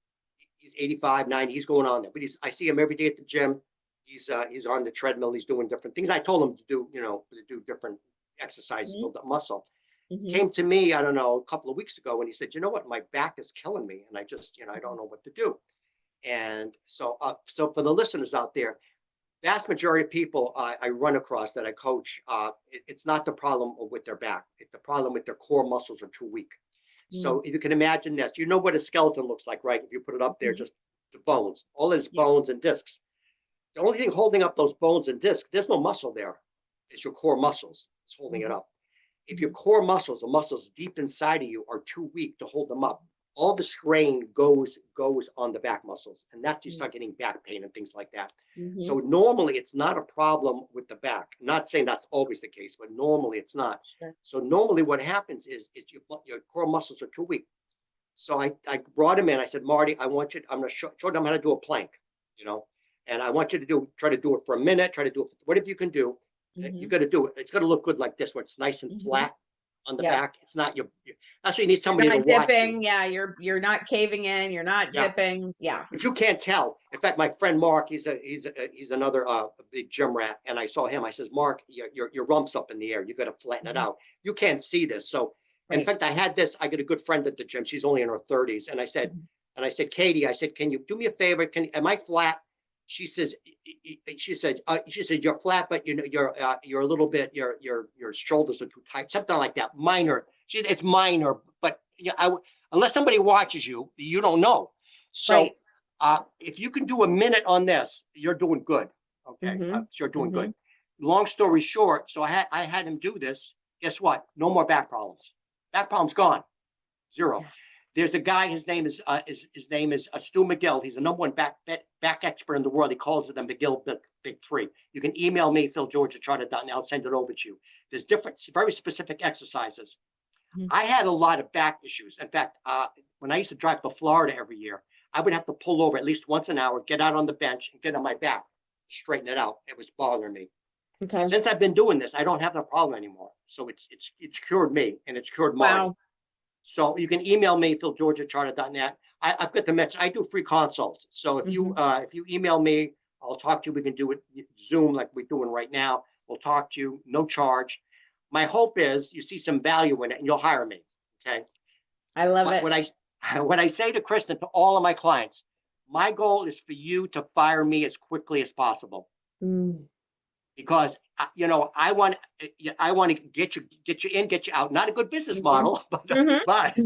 85, 90. He's going on there, but I see him every day at the gym. He's on the treadmill. He's doing different things. I told him to do different exercises, build up muscle. Mm-hmm. Came to me, I don't know, a couple of weeks ago, and he said, "You know what? My back is killing me, and I don't know what to do." And so for the listeners out there, vast majority of people I run across that I coach, it's not the problem with their back. It's the problem with their core muscles are too weak. So you can imagine this. You know what a skeleton looks like, right? If you put it up there, Mm-hmm. just the bones, all these Yeah. bones and discs. The only thing holding up those bones and discs, there's no muscle there. It's your core muscles. It's holding it Mm-hmm. up. If your core muscles, the muscles deep inside of you, are too weak to hold them up, all the strain goes on the back muscles, and that's you start getting back pain and things like that. Mm-hmm. So normally it's not a problem with the back. I'm not saying that's always the case, but normally it's not. Sure. So normally what happens is your core muscles are too weak. So I brought him in. I said, Marty, I'm going to show them how to do a plank, you know, and I want you to try to do it for a minute, try to do it, whatever you can do. You Mm-hmm. got to do it. It's got to look good like this, where it's nice and Mm-hmm. flat on the back. Yes. It's not that's why you need You're somebody to not watch you. dipping. Yeah, you're not caving in. You're not Yeah. dipping. Yeah. But you can't tell. In fact, my friend Mark, he's another big gym rat, and I saw him. I says, Mark, your rump's up in the air. You got to flatten it Mhm. out. You can't see this. So, in Right. fact, I had this. I got a good friend at the gym. She's only in her 30s, and Mhm. I said, Katie, I said, can you do me a favor? Am I flat? She says, she said, you're flat, but you're a little bit, your shoulders are too tight, something like that. Minor. It's minor, but unless somebody watches you, you don't know. Right. So if you can do a minute on this, you're doing good. Okay, Mm-hmm. you're doing good. Mm-hmm. Long story short, so I had him do this. Guess what? No more back problems. Back problems gone. Zero. Yeah. There's a guy. His name is Stu McGill. He's the number one back expert in the world. He calls it the McGill Big Three. You can email me philgeorge at charter.net, and I'll send it over to you. There's different, very specific exercises. Mhm. I had a lot of back issues. In fact, when I used to drive to Florida every year, I would have to pull over at least once an hour, get out on the bench, and get on my back, straighten it out. It was bothering me. Okay. Since I've been doing this, I don't have the problem anymore. So it's cured me and it's cured Marty. Wow. So you can email me, philgeorge@charter.net. I've got to mention I do free consults. So Hmm. if you email me, I'll talk to you. We can do it Zoom like we're doing right now. We'll talk to you, no charge. My hope is you see some value in it and you'll hire me. Okay. I love What it. what I what I say to Kristin, to all of my clients, my goal is for you to fire me as quickly as possible Mm. because I want to get you in, get you out. Not a good business Hmm. model, Hmm. but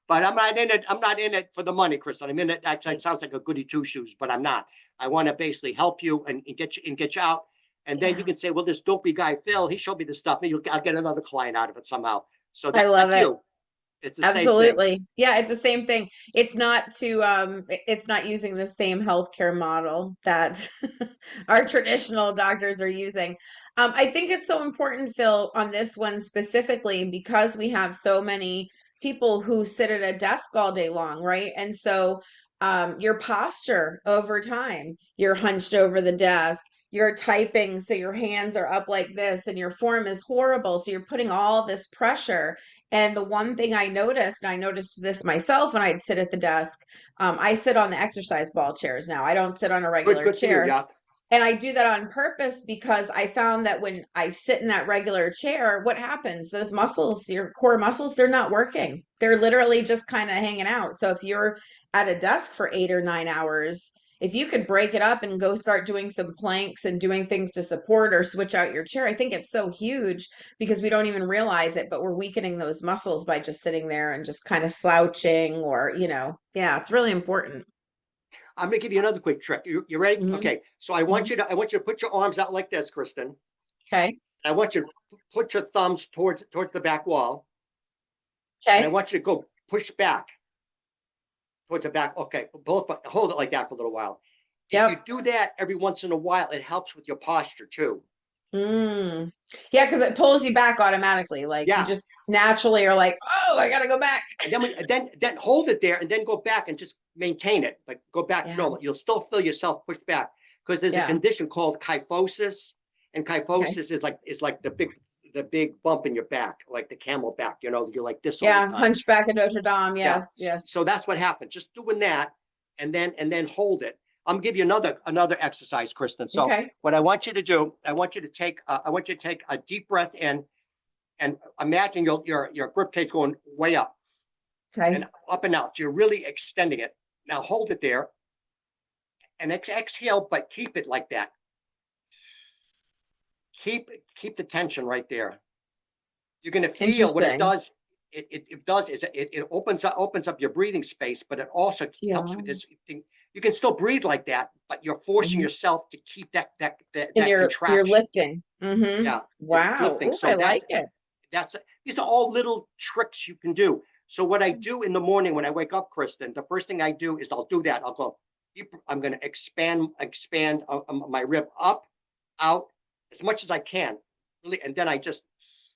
but I'm not in it. I'm not in it for the money, Kristin. I'm in it. Actually, it sounds like a goody two shoes, but I'm not. I want to basically help you and get you out. And then you Yeah. can say, well, this dopey guy Phil, he showed me this stuff. Maybe I'll get another client out of it somehow. So I love that's it. you. It's the same thing. Absolutely. Yeah, it's the same thing. It's not using the same healthcare model that our traditional doctors are using. I think it's so important, Phil, on this one specifically because we have so many people who sit at a desk all day long, right? And so your posture over time, you're hunched over the desk, you're typing, so your hands are up like this, and your form is horrible. So you're putting all this pressure. And the one thing I noticed, and I noticed this myself when I'd sit at the desk, I sit on the exercise ball chairs now. I don't sit on a regular Good for you. chair. Yeah. And I do that on purpose because I found that when I sit in that regular chair, what happens? Those muscles, your core muscles, they're not working. They're literally just kind of hanging out. So if you're at a desk for 8 or 9 hours, if you could break it up and go start doing some planks and doing things to support or switch out your chair, I think it's so huge because we don't even realize it, but we're weakening those muscles by just sitting there and just kind of slouching or, yeah, it's really important. I'm going to give you another quick trick. You ready? Hmm. Okay. So Hmm. I want you to put your arms out like this, Kristin. Okay. I want you to put your thumbs towards the back wall, and I Okay. want you to go push back towards the back. Okay, both hold it like that for a little while. If you Yep. do that every once in a while, it helps with your posture too. Mm. Yeah, because it pulls you back automatically. Like you Yeah, just naturally are like, oh, I gotta go back. and then hold it there, and then go back and just maintain it. Like go back to Yeah. normal. You'll still feel yourself pushed back because there's a Yeah. condition called kyphosis, and Okay. kyphosis is like the big bump in your back, like the camel back. You're like this all the Yeah. time. Hunchback of Notre Dame. Yeah. Yes. Yes. So that's what happened. Just doing that and then hold it. I'm gonna give you another exercise, Kristin. So Okay. what I want you to do, I want you to take a deep breath in and imagine your grip cage going way up and Okay. up and out. So you're really extending it. Now hold it there and exhale, but keep it like that. Keep keep the tension right there. You're going to feel what it Interesting. does. It does is it opens up your breathing space, but it also helps Yeah. with this thing. You can still breathe like that, but you're forcing Hmm. yourself to keep And that you're contraction. lifting. Hmm. Yeah, you're Wow. lifting. Oh, So I like it. that's these are all little tricks you can do. So what I do in the morning when I wake up, Kristin, the first thing I do is I'll do that. I'll go. I'm going to expand my rib up, out as much as I can, really, and then I just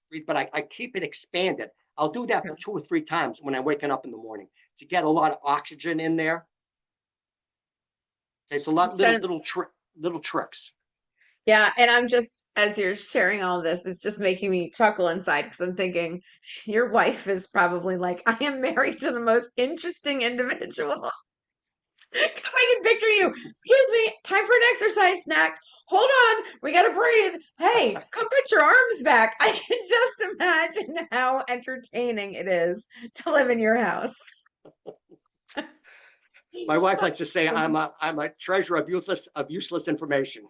breathe. But I keep it expanded. I'll do that for Okay. 2 or 3 times when I'm waking up in the morning to get a lot of oxygen in there. Okay, so a lot Makes sense. little tricks. Yeah, and I'm just, as you're sharing all this, it's just making me chuckle inside because I'm thinking your wife is probably like, I am married to the most interesting individual. Because I can picture you. Excuse me, time for an exercise snack. Hold on, we gotta breathe. Hey, come put your arms back. I can just imagine how entertaining it is to live in your house. My wife likes to say I'm a treasure of useless information.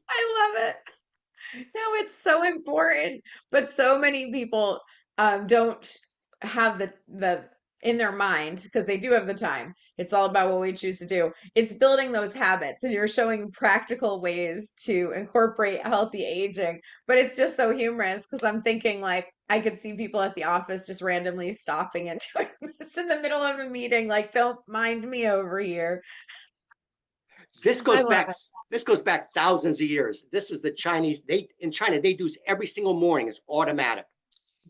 I love it. No, it's so important, but so many people don't have the in their mind because they do have the time. It's all about what we choose to do. It's building those habits, and you're showing practical ways to incorporate healthy aging. But it's just so humorous because I'm thinking like I could see people at the office just randomly stopping and doing this in the middle of a meeting, like, don't mind me over here. This I goes love back it. this goes back thousands of years. This is the Chinese. They in China they do this every single morning. It's automatic.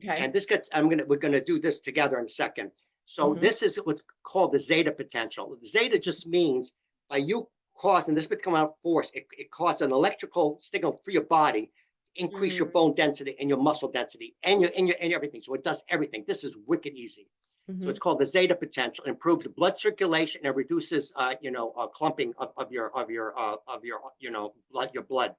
And Okay. this gets we're gonna do this together in a second. So Hmm. this is what's called the zeta potential. Zeta just means by you cause, and this become out force, it causes an electrical signal through your body, increase your Mm, bone density and your muscle density and everything. So it does everything. This is wicked easy. So hmm it's called the zeta potential. It improves the blood circulation and reduces, clumping of your blood.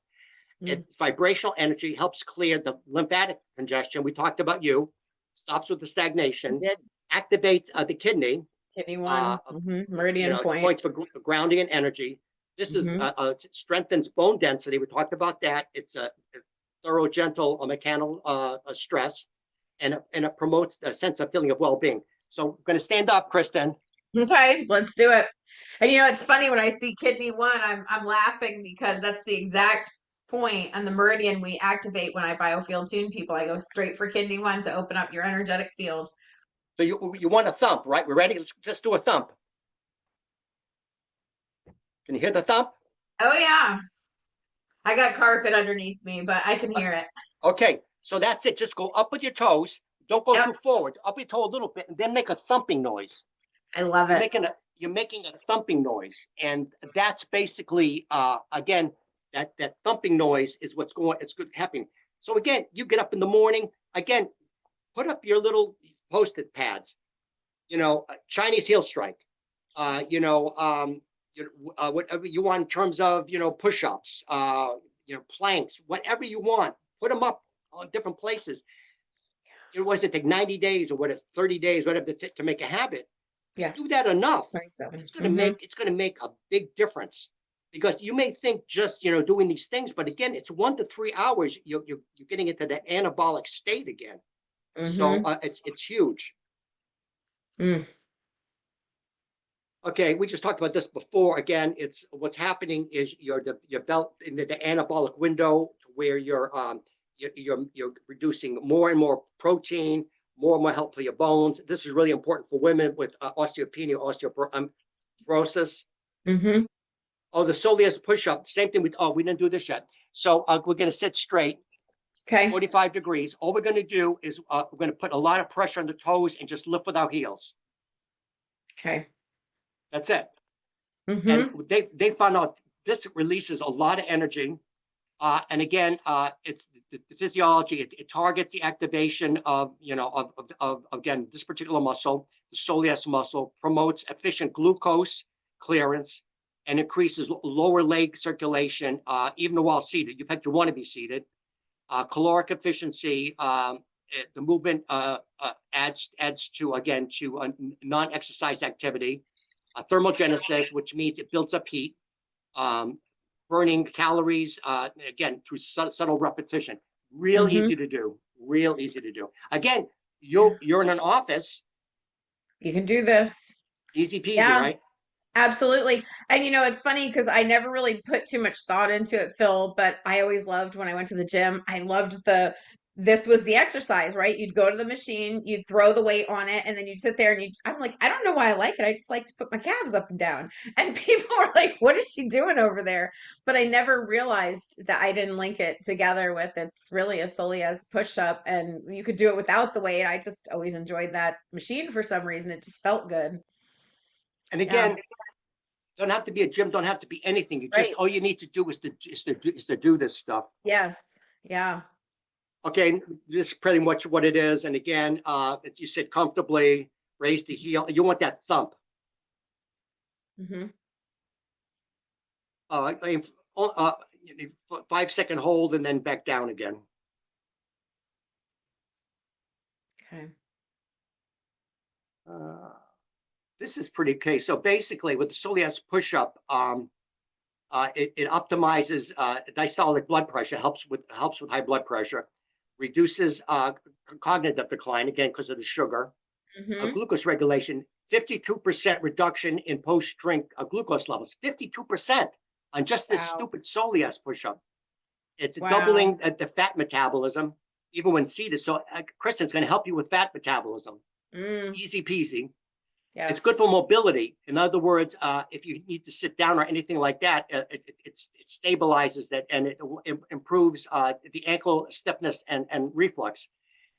mm. It's vibrational energy, helps clear the lymphatic congestion. We talked about you, stops with the I stagnation, did. activates the kidney, Kidney uh, one. Meridian it's point. points for grounding and energy. This is hmm strengthens bone density. We talked about that. It's a thorough, gentle, mechanical stress, and it promotes a sense of feeling of well-being. So we're going to stand up, Kristin. Okay, let's do it. And it's funny when I see kidney one, I'm laughing because that's the exact point on the meridian we activate when I biofield tune people. I go straight for kidney one to open up your energetic field. So you want a thump, right? We're ready. Let's do a thump. Can you hear the thump? Oh yeah. I got carpet underneath me, but I can Uh, hear it. Okay, so that's it. Just go up with your toes. Don't go Yep. too forward. Up your toe a little bit, and then make a thumping noise. I love You're it. making a you're making a thumping noise, and that's basically again that thumping noise is what's going. It's good happening. So again, you get up in the morning. Again, put up your little post-it pads. Chinese heel strike. Uh, you know, um, whatever you want in terms of push-ups, planks, whatever you want. Put them up on different places. It was it take 90 days or whatever, 30 days, whatever to make a habit. You Yeah. do that enough, 27. it's gonna make a big difference. Because you may think just doing these things, but again, it's 1 to 3 hours. You're getting into that anabolic state again. So Mm-hmm. it's huge. Mm. Okay, we just talked about this before. Again, it's what's happening is you're in the anabolic window where you're reducing more and more protein, more and more help for your bones. This is really important for women with osteopenia, osteoporosis. Mm-hmm. Oh, the soleus push-up, same thing. We didn't do this yet. So we're going to sit straight, Okay. 45 degrees. All we're going to do is we're going to put a lot of pressure on the toes and just lift with our heels. Okay. That's it. And Mm-hmm. they found out this releases a lot of energy. And again, it's the physiology. It targets the activation of again this particular muscle, the soleus muscle, promotes efficient glucose clearance, and increases lower leg circulation, even while seated. In fact, you want to be seated. Caloric efficiency. The movement adds to again to non-exercise activity. Thermogenesis, which means it builds up heat. Um, Burning calories, again, through subtle repetition. Real Mm-hmm. easy to do. Real easy to do. Again, Yeah. you're in an office, You can do this. easy peasy, Yeah. right? Absolutely. And it's funny because I never really put too much thought into it, Phil, but I always loved when I went to the gym. I loved this was the exercise, right? You'd go to the machine, you'd throw the weight on it, and then you'd sit there and I'm like, I don't know why I like it. I just like to put my calves up and down. And people were like, what is she doing over there? But I never realized that I didn't link it together with it's really a soleus push up and you could do it without the weight. I just always enjoyed that machine for some reason. It just felt good. And Yeah. again, don't have to be a gym, don't have to be anything. You just Right. all you need to do is to do this stuff. Yes. Yeah. Okay, this is pretty much what it is. And again, you said comfortably raise the heel. You want that thump. hmm 5 second hold and then back down again. Okay. Uh, this is pretty okay. So basically, with the soleus push-up, it optimizes diastolic blood pressure, helps with high blood pressure, reduces cognitive decline again because of the sugar, hmm glucose regulation, 52% reduction in post-drink glucose levels, 52% on just this Wow. stupid soleus push-up. It's Wow. doubling the fat metabolism even when seated. So Kristin's going to help you with fat metabolism. Mm. Easy peasy. It's Yes. good for mobility. In other words, if you need to sit down or anything like that, it stabilizes that and it improves the ankle stiffness and reflux.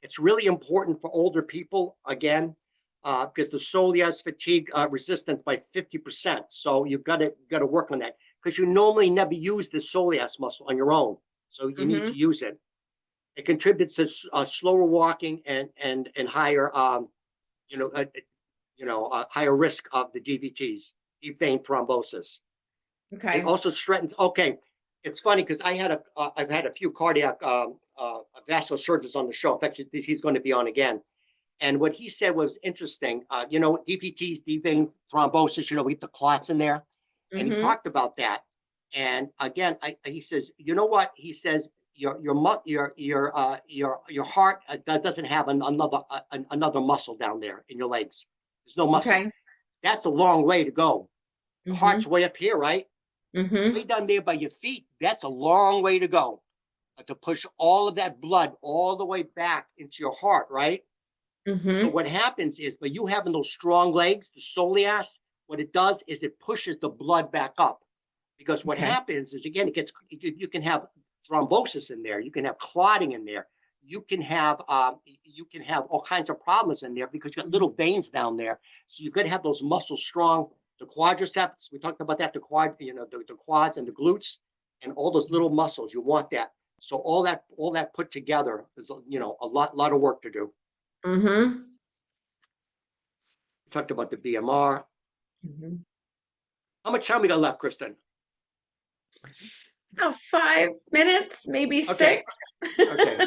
It's really important for older people, again, because the soleus fatigue resistance by 50%. So you've got to work on that. because you normally never use the soleus muscle on your own. So you need Mm-hmm. to use it. It contributes to slower walking and higher, you know, higher risk of the DVTs, deep vein thrombosis. It Okay. also strengthens. Okay, it's funny because I've had a few cardiac vascular surgeons on the show. In fact, he's going to be on again. And what he said was interesting. DVTs, deep vein thrombosis. We have the clots in there, and he Mm-hmm. talked about that. And again, he says, you know what? He says your heart doesn't have another muscle down there in your legs. There's no muscle. Okay. That's a long way to go. The Mm-hmm. heart's way up here, right? Mm-hmm. Way down there by your feet. That's a long way to go to push all of that blood all the way back into your heart, right? So Mm-hmm. what happens is, by you having those strong legs, the soleus, what it does is it pushes the blood back up. Because what Okay. happens is, again, you can have thrombosis in there, you can have clotting in there, you can have all kinds of problems in there because you got little veins down there. So you got to have those muscles strong. The quadriceps, we talked about that. The quads and the glutes, and all those little muscles. You want that. So all that put together is a lot of work to do. Mm-hmm. We talked about the BMR. Mm-hmm. How much time we got left, Kristin? About 5 minutes, maybe Okay, six. okay.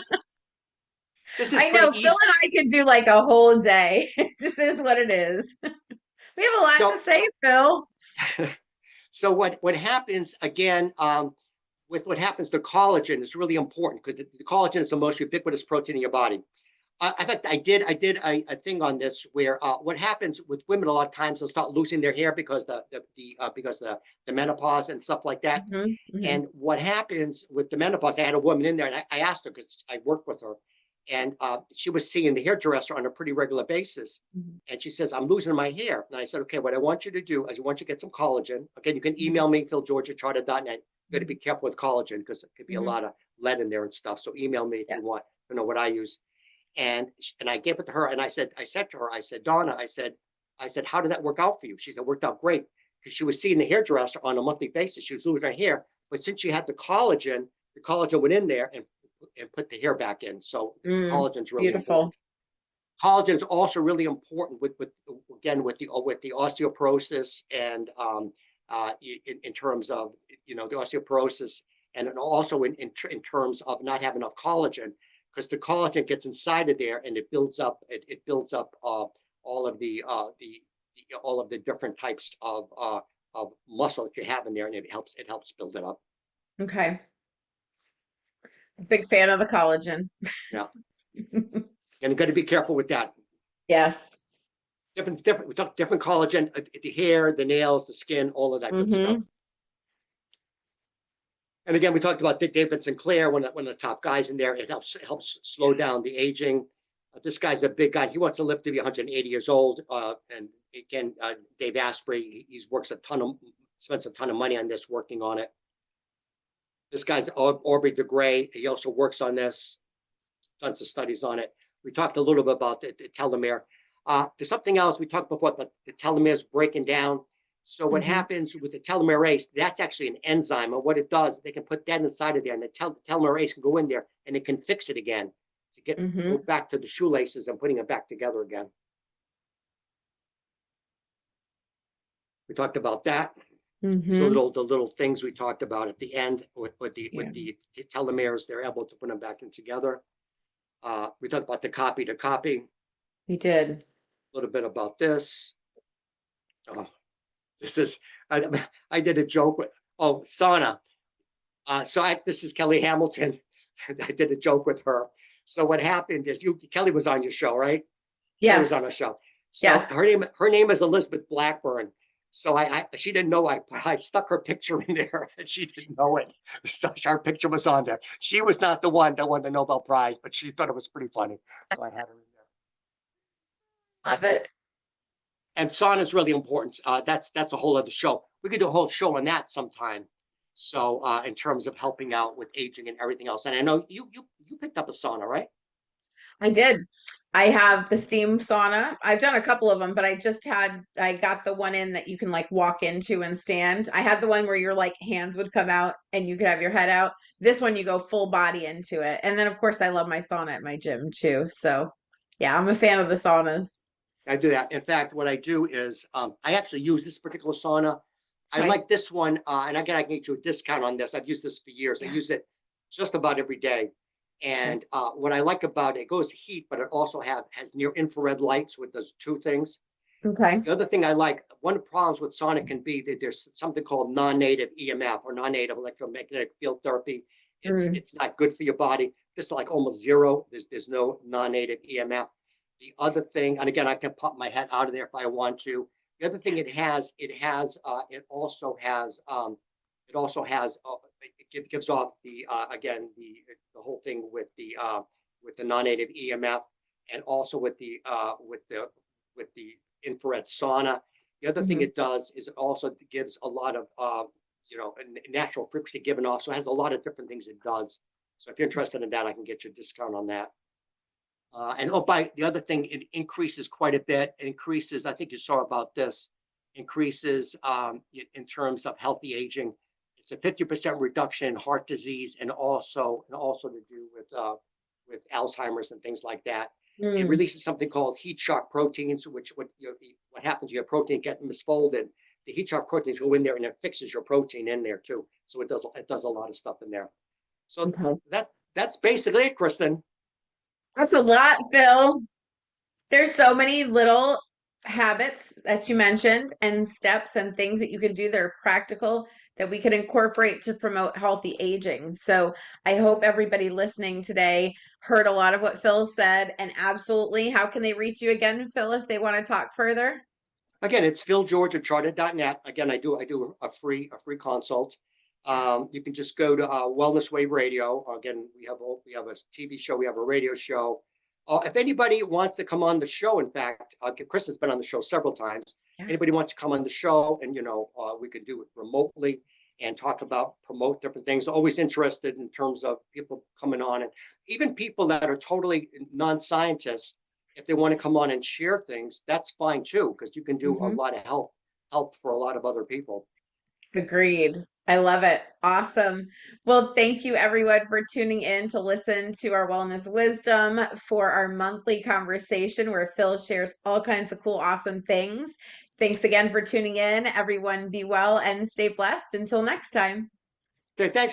This is I pretty know Phil easy. and I could do like a whole day. It just is what it is. We have a lot to So, say, Phil. so what happens again, with what happens to collagen is really important because the collagen is the most ubiquitous protein in your body. In fact, I did a thing on this where what happens with women a lot of times they'll start losing their hair because the menopause and stuff like that. Mm-hmm. Mm-hmm. And what happens with the menopause, I had a woman in there and I asked her because I worked with her, and she was seeing the hairdresser on a pretty regular basis. And she says, I'm losing my hair. And I said, okay, what I want you to do is I want you to get some collagen. Okay, you can email me, philgeorge@charter.net. You got to be careful with collagen because it could be a Mm-hmm. lot of lead in there and stuff. So email me if you want Yes. to know what I use. And I gave it to her and I said to her, I said, Donna, I said, how did that work out for you? She said, it worked out great because she was seeing the hairdresser on a monthly basis. She was losing her hair, but since she had the collagen went in there and put the hair back in. So Mm, collagen is really important. beautiful. Collagen is also really important with again with the osteoporosis and in terms of the osteoporosis, and also in terms of not having enough collagen, because the collagen gets inside of there and it builds up all of the different types of muscle that you have in there, and it helps build it up. Okay. Big fan of the collagen. Yeah, and you got to be careful with that. Yes. Different. We talk different collagen, the hair, the nails, the skin, all of that good Mm-hmm. stuff. And again, we talked about David Sinclair, one of the top guys in there. It helps slow down the aging. This guy's a big guy. He wants to live to be 180 years old. And again, Dave Asprey, he spends a ton of money on this, working on it. This guy's Aubrey de Grey. He also works on this, tons of studies on it. We talked a little bit about the telomere. There's something else we talked before, but the telomeres breaking down. So what Mm-hmm. happens with the telomerase, that's actually an enzyme. And what it does, they can put that inside of there, and the telomerase can go in there and it can fix it again to go Mm-hmm. back to the shoelaces and putting it back together again. We talked about that. These are Mm-hmm. the little things we talked about at the end with Yeah, the telomeres. They're able to put them back in together. We talked about the copy to copy. A we did. little bit about this. Oh, this is I did a joke with sauna. This is Kelly Hamilton. I did a joke with her. So what happened is Kelly was on your show, right? Kelly was Yes. on our show. So Yes. her name is Elizabeth Blackburn. So she didn't know I stuck her picture in there and she didn't know it. So our picture was on there. She was not the one that won the Nobel Prize, but she thought it was pretty funny. So I had her in there. Love it. And sauna is really important. That's a whole other show. We could do a whole show on that sometime. So in terms of helping out with aging and everything else, and I know you picked up a sauna, right? I did. I have the steam sauna. I've done a couple of them, but I got the one in that you can like walk into and stand. I had the one where your like hands would come out and you could have your head out. This one you go full body into it. And then of course I love my sauna at my gym too. So yeah, I'm a fan of the saunas. I do that. In fact, what I do is I actually use this particular sauna. I Okay. like this one, and again, I can get you a discount on this. I've used this for years. I Yeah. use it just about every day. Okay. And what I like about it, it goes to heat, but it also has near infrared lights with those two things. Okay. The other thing I like, one of the problems with sauna can be that there's something called non-native EMF or non-native electromagnetic field therapy. Mm, It's not good for your body. This is like almost zero. There's no non-native EMF. The other thing, and again, I can pop my head out of there if I want to. The other thing it also has it gives off the again the whole thing with the non-native EMF and also with the infrared sauna. The other thing mhm. it does is it also gives a lot of natural frequency given off. So it has a lot of different things it does. So if you're interested in that, I can get you a discount on that. And oh, by the other thing, it increases quite a bit. It increases, I think you saw about this, increases in terms of healthy aging. It's a 50% reduction in heart disease and also to do with Alzheimer's and things like that. It Mm, releases something called heat shock proteins, which what happens, your protein get misfolded. The heat shock proteins go in there and it fixes your protein in there too. So it does a lot of stuff in there. So okay. that's basically it, Kristen. That's a lot, Phil. There's so many little habits that you mentioned and steps and things that you can do that are practical that we could incorporate to promote healthy aging. So I hope everybody listening today heard a lot of what Phil said. And absolutely, how can they reach you again, Phil, if they want to talk further? Again, it's philgeorge at charted.net. Again, I do a free consult. You can just go to Wellness Wave Radio. Again, we have a TV show, we have a radio show. If anybody wants to come on the show, in fact, Chris has been on the show several times. Yeah. Anybody wants to come on the show, and we could do it remotely and talk about promote different things. Always interested in terms of people coming on, and even people that are totally non-scientists if they want to come on and share things, that's fine too, because you can do a Hmm. lot of help for a lot of other people. Agreed. I love it. Awesome. Well, thank you everyone for tuning in to listen to our wellness wisdom for our monthly conversation where Phil shares all kinds of cool, awesome things. Thanks again for tuning in. Everyone be well and stay blessed. Until next time. Okay, thanks.